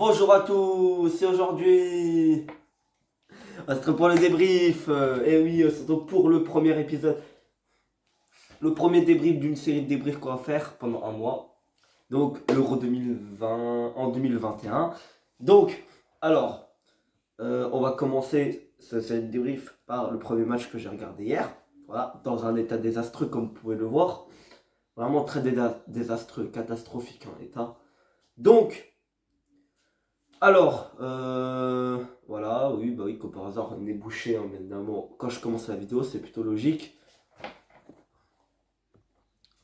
Bonjour à tous, et aujourd'hui, on se retrouve pour le débrief. Et oui, on se retrouve pour le premier épisode, le premier débrief d'une série de débriefs qu'on va faire pendant un mois. Donc, l'Euro 2020 en 2021. Donc, alors, on va commencer cette débrief par le premier match que j'ai regardé hier. Voilà, dans un état désastreux comme vous pouvez le voir. Vraiment très désastreux, catastrophique en état. Donc, alors, voilà, oui, bah oui, comme par hasard, on est bouché, hein, évidemment. Quand je commence la vidéo, c'est plutôt logique.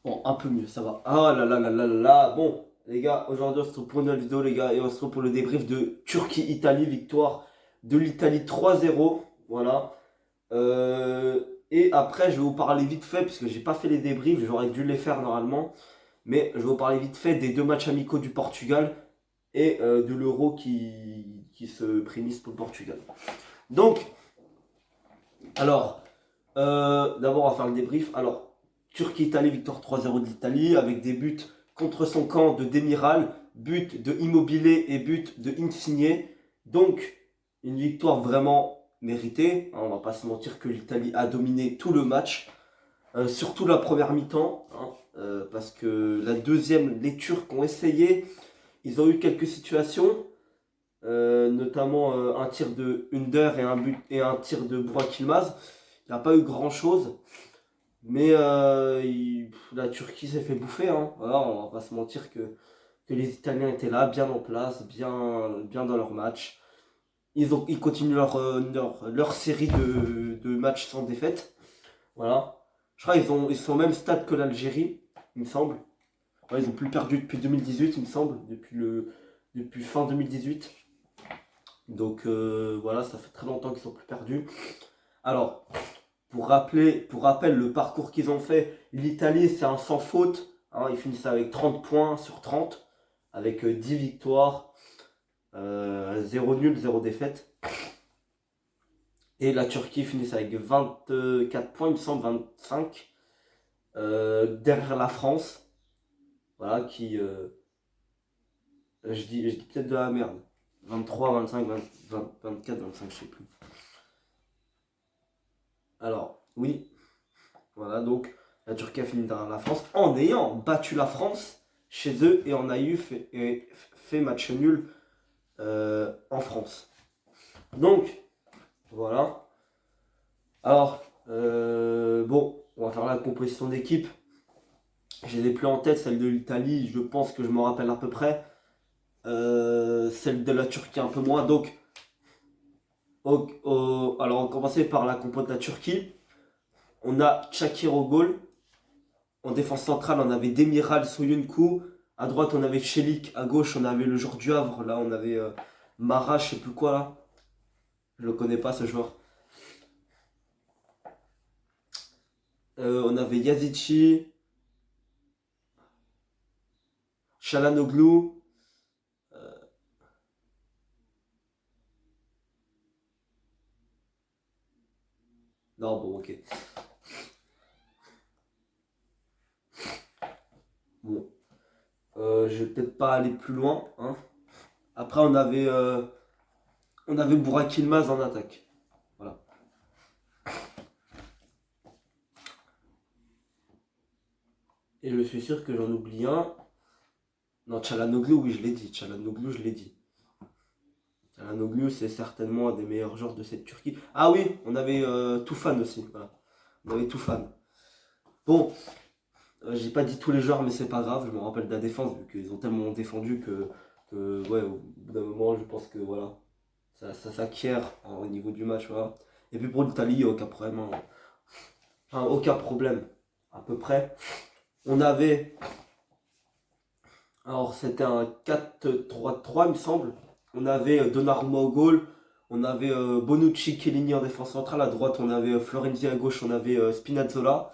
Bon, un peu mieux, ça va. Ah là là là là là là. Bon, les gars, aujourd'hui, on se retrouve pour une nouvelle vidéo, les gars, et on se retrouve pour le débrief de Turquie-Italie, victoire de l'Italie 3-0. Voilà. Et après, je vais vous parler vite fait, puisque j'ai pas fait les débriefs, j'aurais dû les faire normalement. Mais je vais vous parler vite fait des deux matchs amicaux du Portugal et de l'Euro qui se prémisse pour le Portugal. Donc, alors, d'abord on va faire le débrief. Alors, Turquie-Italie, victoire 3-0 de l'Italie, avec des buts contre son camp de Demiral, but de Immobilier et but de Insigne. Donc, une victoire vraiment méritée. On va pas se mentir que l'Italie a dominé tout le match, surtout la première mi-temps, hein, parce que la deuxième, les Turcs ont essayé. Ils ont eu quelques situations, notamment un tir de Under et un tir de Burak Yılmaz. Il n'y a pas eu grand chose, mais la Turquie s'est fait bouffer. Hein. Voilà, on va pas se mentir que les Italiens étaient là, bien en place, bien dans leur match. Ils continuent leur série de matchs sans défaite. Voilà. Je crois qu'ils sont au même stade que l'Algérie, il me semble. Ouais, ils ont plus perdu depuis 2018, il me semble, depuis fin 2018. Donc voilà, ça fait très longtemps qu'ils sont plus perdus. Alors, pour rappel, le parcours qu'ils ont fait, l'Italie, c'est un sans faute. Hein, ils finissent avec 30 points sur 30, avec 10 victoires, 0 nul, 0 défaite. Et la Turquie finissent avec 24 points, il me semble, 25, derrière la France. Voilà, je dis peut-être de la merde. 23, 25, 24, 25, je sais plus. Alors, oui, voilà, donc la Turquie a fini derrière la France en ayant battu la France chez eux et en a eu fait match nul en France. Donc, voilà. Alors, bon, on va faire la composition d'équipe. J'ai les plus en tête, celle de l'Italie, je pense que je me rappelle à peu près. Celle de la Turquie un peu moins. Donc, alors on va commencer par la compo de la Turquie. On a Çakır au goal. En défense centrale, on avait Demiral, Soyuncu. À droite, on avait Chelik. À gauche, on avait le joueur du Havre. Là, on avait Mara, je sais plus quoi là. Je le connais pas ce joueur. On avait Yazici, Çalhanoğlu. Non, bon, ok. Bon. Je vais peut-être pas aller plus loin. Hein. Après, on avait Burak Yılmaz en attaque. Voilà. Et je suis sûr que j'en oublie un. Non, Çalhanoğlu, oui, je l'ai dit. Çalhanoğlu, je l'ai dit. Çalhanoğlu, c'est certainement un des meilleurs joueurs de cette Turquie. Ah oui, on avait Tufan aussi. Voilà. On avait Tufan. Bon, j'ai pas dit tous les joueurs, mais c'est pas grave. Je me rappelle de la défense, vu qu'ils ont tellement défendu que ouais, au bout d'un moment, je pense que voilà, ça s'acquiert hein, au niveau du match. Voilà. Et puis pour l'Italie, aucun problème. Hein. Enfin, aucun problème, à peu près. On avait. Alors, c'était un 4-3-3, il me semble. On avait Donnarumma au goal. On avait Bonucci, Chiellini en défense centrale. À droite, on avait Florenzi. À gauche, on avait Spinazzola.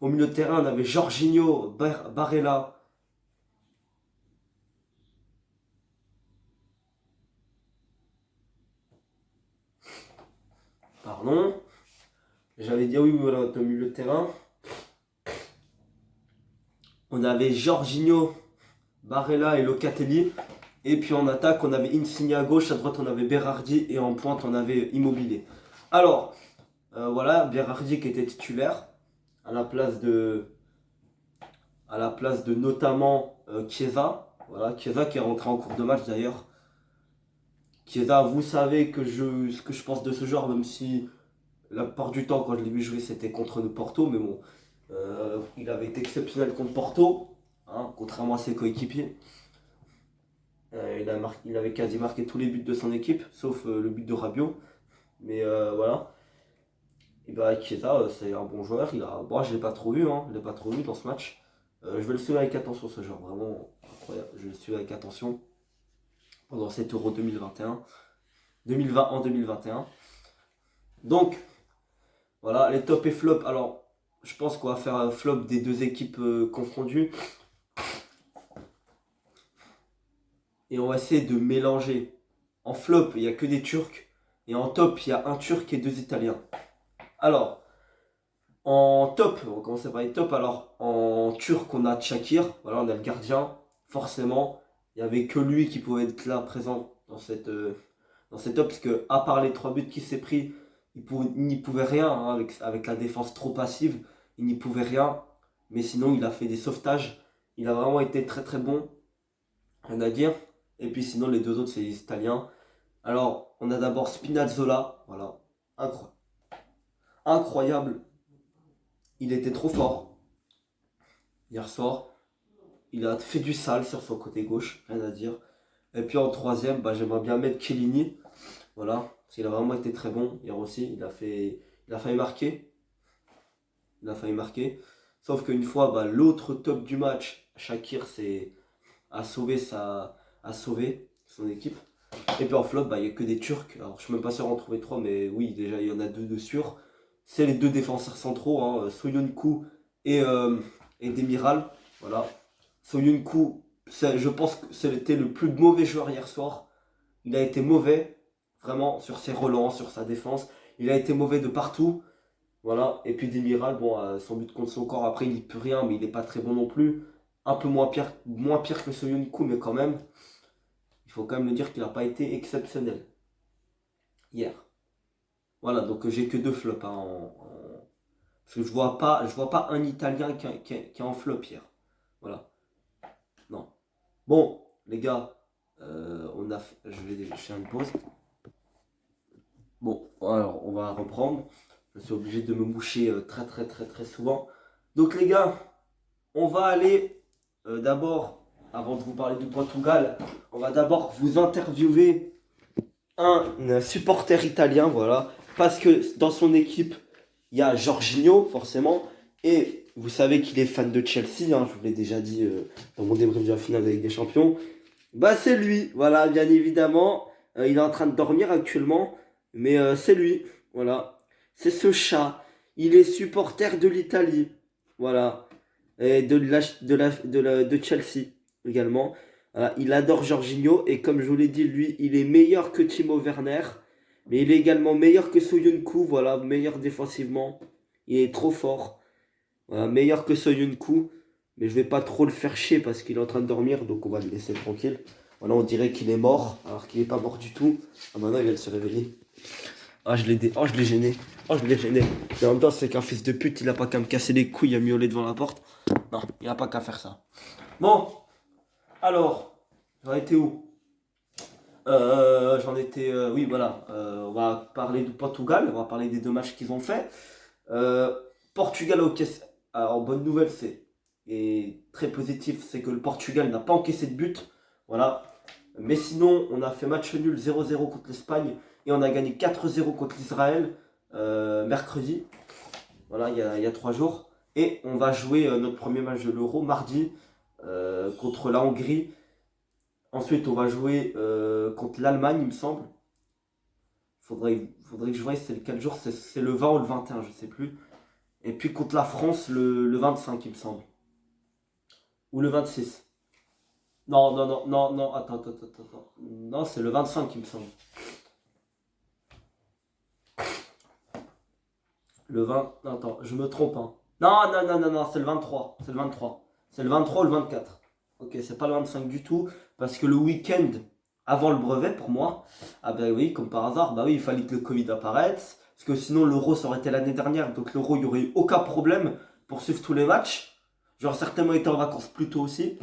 Au milieu de terrain, on avait Jorginho, Barella. Pardon. J'avais dit oui, voilà, au milieu de terrain. On avait Jorginho, Barella et Locatelli. Et puis en attaque, on avait Insigne à gauche, à droite, on avait Berardi et en pointe, on avait Immobilier. Alors, voilà, Berardi qui était titulaire à la place de notamment Chiesa. Voilà, Chiesa qui est rentré en cours de match d'ailleurs. Chiesa, vous savez ce que je pense de ce joueur, même si la plupart du temps, quand je l'ai vu jouer, c'était contre le Porto, mais bon, il avait été exceptionnel contre Porto, hein, contrairement à ses coéquipiers. Il avait quasi marqué tous les buts de son équipe, sauf le but de Rabiot. Mais voilà. Et bah Chiesa, c'est un bon joueur. Bon, je l'ai pas trop vu, hein, je l'ai pas trop vu dans ce match. Je vais le suivre avec attention ce joueur, vraiment incroyable. Je vais le suivre avec attention pendant cet Euro 2021, 2020 en 2021. Donc voilà, les top et flop. Alors, je pense qu'on va faire un flop des deux équipes confondues. Et on va essayer de mélanger. En flop, il n'y a que des Turcs. Et en top, il y a un Turc et deux Italiens. Alors, en top, on va commencer par les top. Alors, en Turc, on a Shakir. Voilà, on a le gardien. Forcément, il n'y avait que lui qui pouvait être là, présent dans cette top. Parce que, à part les trois buts qu'il s'est pris, il n'y pouvait rien, hein, avec la défense trop passive. Il n'y pouvait rien. Mais sinon, il a fait des sauvetages. Il a vraiment été très très bon. Rien à dire. Et puis sinon, les deux autres, c'est les Italiens. Alors, on a d'abord Spinazzola. Voilà. Incroyable. Il était trop fort hier soir. Il a fait du sale sur son côté gauche. Rien à dire. Et puis en troisième, bah, j'aimerais bien mettre Chiellini. Voilà. Parce qu'il a vraiment été très bon hier aussi. Il a failli marquer. Il a failli marquer. Sauf qu'une fois, bah, l'autre top du match, Shakir, a sauvé son équipe. Et puis en flop, bah, il n'y a que des Turcs. Alors je suis même pas sûr d'en trouver trois, mais oui, déjà il y en a deux de sûrs. C'est les deux défenseurs centraux, hein, Soyuncu et Demiral. Voilà. Soyuncu, je pense que c'était le plus mauvais joueur hier soir. Il a été mauvais, vraiment, sur ses relents, sur sa défense. Il a été mauvais de partout. Voilà. Et puis Demiral, bon, son but contre son corps, après il n'y peut rien, mais il n'est pas très bon non plus. Un peu moins pire que Soyuncu, mais quand même. Il faut quand même le dire qu'il n'a pas été exceptionnel hier. Voilà, donc j'ai que deux flops, hein, parce que je vois pas un Italien qui est en flop hier. Voilà, non. Bon, les gars, je vais faire une pause. Bon, alors on va reprendre. Je suis obligé de me moucher très très très très souvent. Donc les gars, on va aller d'abord, avant de vous parler du Portugal, on va d'abord vous interviewer un supporter italien, voilà, parce que dans son équipe, il y a Jorginho, forcément, et vous savez qu'il est fan de Chelsea, hein, je vous l'ai déjà dit dans mon débrief de la finale avec des champions. Bah c'est lui, voilà, bien évidemment. Il est en train de dormir actuellement, mais c'est lui, voilà. C'est ce chat. Il est supporter de l'Italie, voilà, et de Chelsea également. Voilà, il adore Jorginho et comme je vous l'ai dit, lui, il est meilleur que Timo Werner, mais il est également meilleur que Soyuncu, voilà, meilleur défensivement. Il est trop fort, voilà, meilleur que Soyuncu, mais je vais pas trop le faire chier parce qu'il est en train de dormir, donc on va le laisser tranquille. Voilà, on dirait qu'il est mort, alors qu'il est pas mort du tout. Ah maintenant il vient de se réveiller. Oh, je l'ai gêné. Oh, je l'ai gêné. Mais en même temps, c'est qu'un fils de pute, il a pas qu'à me casser les couilles à miauler devant la porte. Non, il a pas qu'à faire ça. Bon, alors, j'en étais où? J'en étais. Oui, voilà. On va parler du Portugal. On va parler des deux matchs qu'ils ont fait. Portugal encaisse. Alors, bonne nouvelle, et très positif, c'est que le Portugal n'a pas encaissé de but. Voilà. Mais sinon, on a fait match nul 0-0 contre l'Espagne et on a gagné 4-0 contre l'Israël mercredi. Voilà, il y a 3 jours. Et on va jouer notre premier match de l'Euro mardi contre la Hongrie. Ensuite, on va jouer contre l'Allemagne, il me semble. Faudrait que je voie, c'est le 4 jours, c'est le 20 ou le 21, je sais plus. Et puis contre la France, le 25, il me semble. Ou le 26. Non, non, non, non, non, attends. Non, c'est le 25, il me semble. Le 20, non, attends, je me trompe, hein. Non, c'est le 23. C'est le 23. C'est le 23 ou le 24. Ok, c'est pas le 25 du tout, parce que le week-end avant le brevet, pour moi, ah ben oui, comme par hasard, bah oui, il fallait que le Covid apparaisse, parce que sinon l'Euro ça aurait été l'année dernière, donc l'Euro, il y aurait eu aucun problème pour suivre tous les matchs. J'aurais certainement été en vacances plus tôt aussi.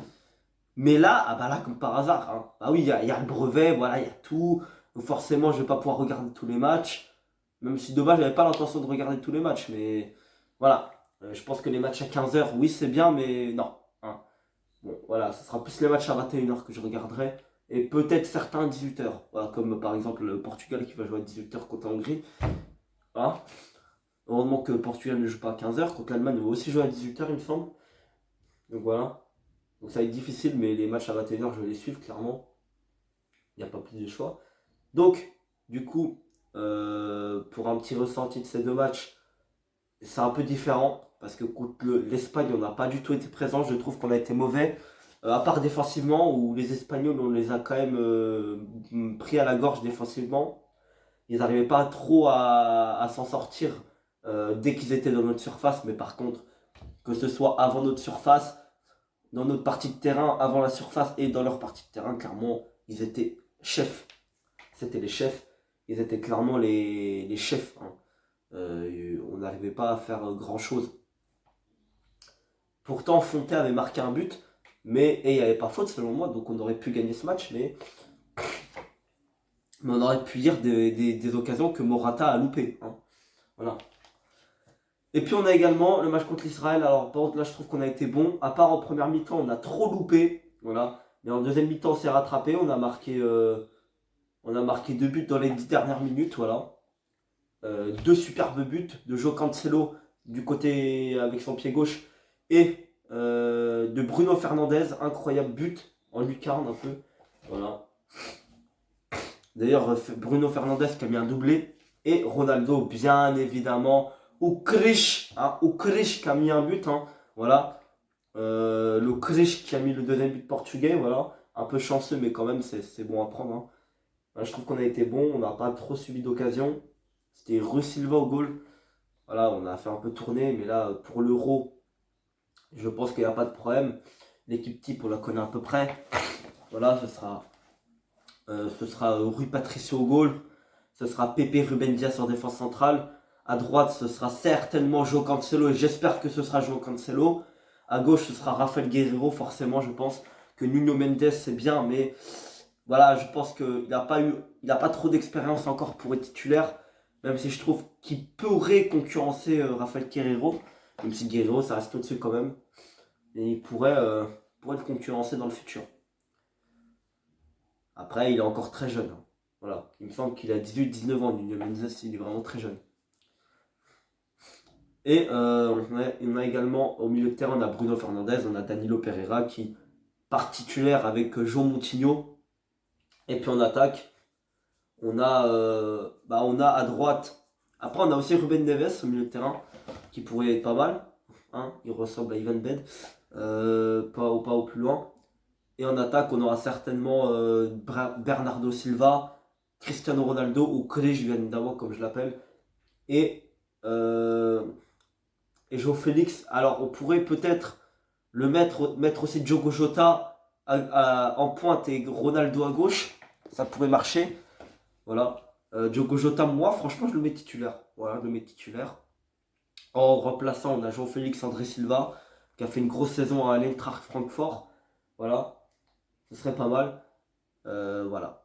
Mais là, ah bah là, comme par hasard, hein. Bah oui, il y a le brevet, voilà, il y a tout. Donc forcément, je vais pas pouvoir regarder tous les matchs. Même si de base, j'avais pas l'intention de regarder tous les matchs, mais voilà. Je pense que les matchs à 15 h, oui, c'est bien, mais non, hein. Bon, voilà, ce sera plus les matchs à 21 h que je regarderai. Et peut-être certains à 18 h. Voilà, comme par exemple le Portugal qui va jouer à 18 h contre la Hongrie. Hein. Heureusement que le Portugal ne joue pas à 15 h. Contre l'Allemagne, il va aussi jouer à 18 h, il me semble. Donc voilà. Donc ça va être difficile, mais les matchs à 21 h, je vais les suivre, clairement. Il n'y a pas plus de choix. Donc, du coup, pour un petit ressenti de ces deux matchs, c'est un peu différent. Parce que contre l'Espagne, on n'a pas du tout été présent. Je trouve qu'on a été mauvais. À part défensivement, où les Espagnols, on les a quand même pris à la gorge défensivement. Ils n'arrivaient pas trop à s'en sortir dès qu'ils étaient dans notre surface. Mais par contre, que ce soit avant notre surface, dans notre partie de terrain, avant la surface et dans leur partie de terrain, clairement, ils étaient chefs. C'était les chefs. Ils étaient clairement les chefs, hein. On n'arrivait pas à faire grand chose. Pourtant, Fonte avait marqué un but, mais il n'y avait pas faute selon moi, donc on aurait pu gagner ce match, mais on aurait pu dire des occasions que Morata a loupées, hein. Voilà. Et puis on a également le match contre l'Israël. Alors par contre là je trouve qu'on a été bon. À part en première mi-temps on a trop loupé. Voilà. Mais en deuxième mi-temps on s'est rattrapé. On a marqué 2 buts dans les 10 dernières minutes. Voilà. 2 superbes buts de João Cancelo du côté avec son pied gauche. Et de Bruno Fernandes. Incroyable but en lucarne un peu. Voilà. D'ailleurs Bruno Fernandes qui a mis un doublé. Et Ronaldo bien évidemment. Ou Krish, hein, qui a mis un but, hein, voilà. Le Krish qui a mis le deuxième but portugais, voilà. Un peu chanceux, mais quand même, c'est bon à prendre, hein. Je trouve qu'on a été bon, on n'a pas trop subi d'occasion. C'était Rui Silva au goal. Voilà, on a fait un peu tourner, mais là, pour l'Euro, je pense qu'il n'y a pas de problème. L'équipe type, on la connaît à peu près. Voilà, ce sera Rui Patricio au goal. Ce sera Pepe Ruben Dias en défense centrale. À droite, ce sera certainement João Cancelo et j'espère que ce sera João Cancelo. À gauche, ce sera Rafael Guerreiro, forcément, je pense que Nuno Mendes c'est bien, mais voilà, je pense qu'il n'a pas trop d'expérience encore pour être titulaire, même si je trouve qu'il pourrait concurrencer Rafael Guerreiro, même si Guerreiro ça reste au-dessus quand même, et il pourrait le concurrencer dans le futur. Après, il est encore très jeune, hein. Voilà, il me semble qu'il a 18-19 ans, Nuno Mendes, il est vraiment très jeune. Et on a également au milieu de terrain, on a Bruno Fernandes, on a Danilo Pereira qui part titulaire avec João Moutinho. Et puis en attaque, on a à droite. Après, on a aussi Ruben Neves au milieu de terrain qui pourrait être pas mal, hein. Il ressemble à Ivan Bed, pas au plus loin. Et en attaque, on aura certainement Bernardo Silva, Cristiano Ronaldo ou Krish bien évidemment comme je l'appelle. Et euh, et Joe Félix, alors on pourrait peut-être mettre aussi Diogo Jota en pointe et Ronaldo à gauche. Ça pourrait marcher. Voilà. Diogo Jota, moi, franchement, je le mets titulaire. Voilà, je le mets titulaire. En remplaçant, on a Joe Félix André Silva, qui a fait une grosse saison à l'Eintracht Francfort. Voilà. Ce serait pas mal. Voilà.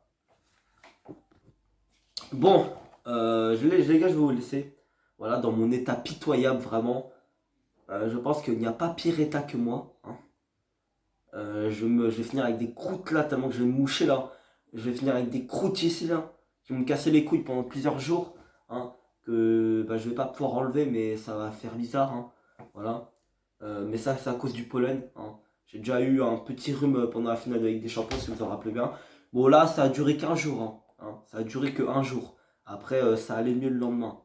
Bon, les gars, je vais vous laisser. Voilà, dans mon état pitoyable, vraiment. Je pense qu'il n'y a pas pire état que moi, hein. Je vais finir avec des croûtes là, tellement que je vais me moucher là. Je vais finir avec des croûtes ici là, qui vont me casser les couilles pendant plusieurs jours, hein, que je vais pas pouvoir enlever, mais ça va faire bizarre, hein. Voilà. Mais ça, c'est à cause du pollen, hein. J'ai déjà eu un petit rhume pendant la finale de la Ligue des Champions, si vous en rappelez bien. Bon, là, ça a duré qu'un jour, hein. Ça a duré que un jour. Après, ça allait mieux le lendemain.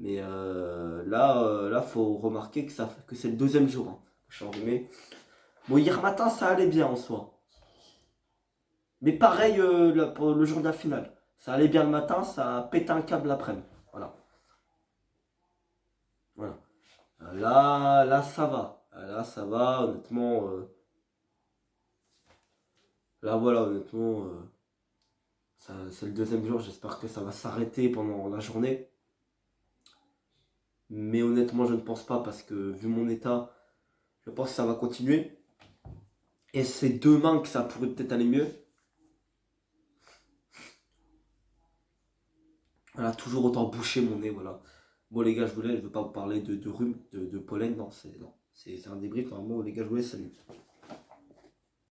Mais là, faut remarquer que c'est le deuxième jour, hein, que je suis enrhumé. Bon, hier matin, ça allait bien en soi. Mais pareil pour le jour de la finale. Ça allait bien le matin, ça a pété un câble l'après-midi. Voilà. Voilà. Là, ça va. Là, ça va, honnêtement. Là, voilà, honnêtement, c'est le deuxième jour. J'espère que ça va s'arrêter pendant la journée. Mais honnêtement, je ne pense pas parce que vu mon état, je pense que ça va continuer. Et c'est demain que ça pourrait peut-être aller mieux. Voilà, toujours autant boucher mon nez, voilà. Bon les gars, je veux pas vous parler de rhume, de pollen, non, c'est un débrief, normalement les gars, je vous laisse, salut.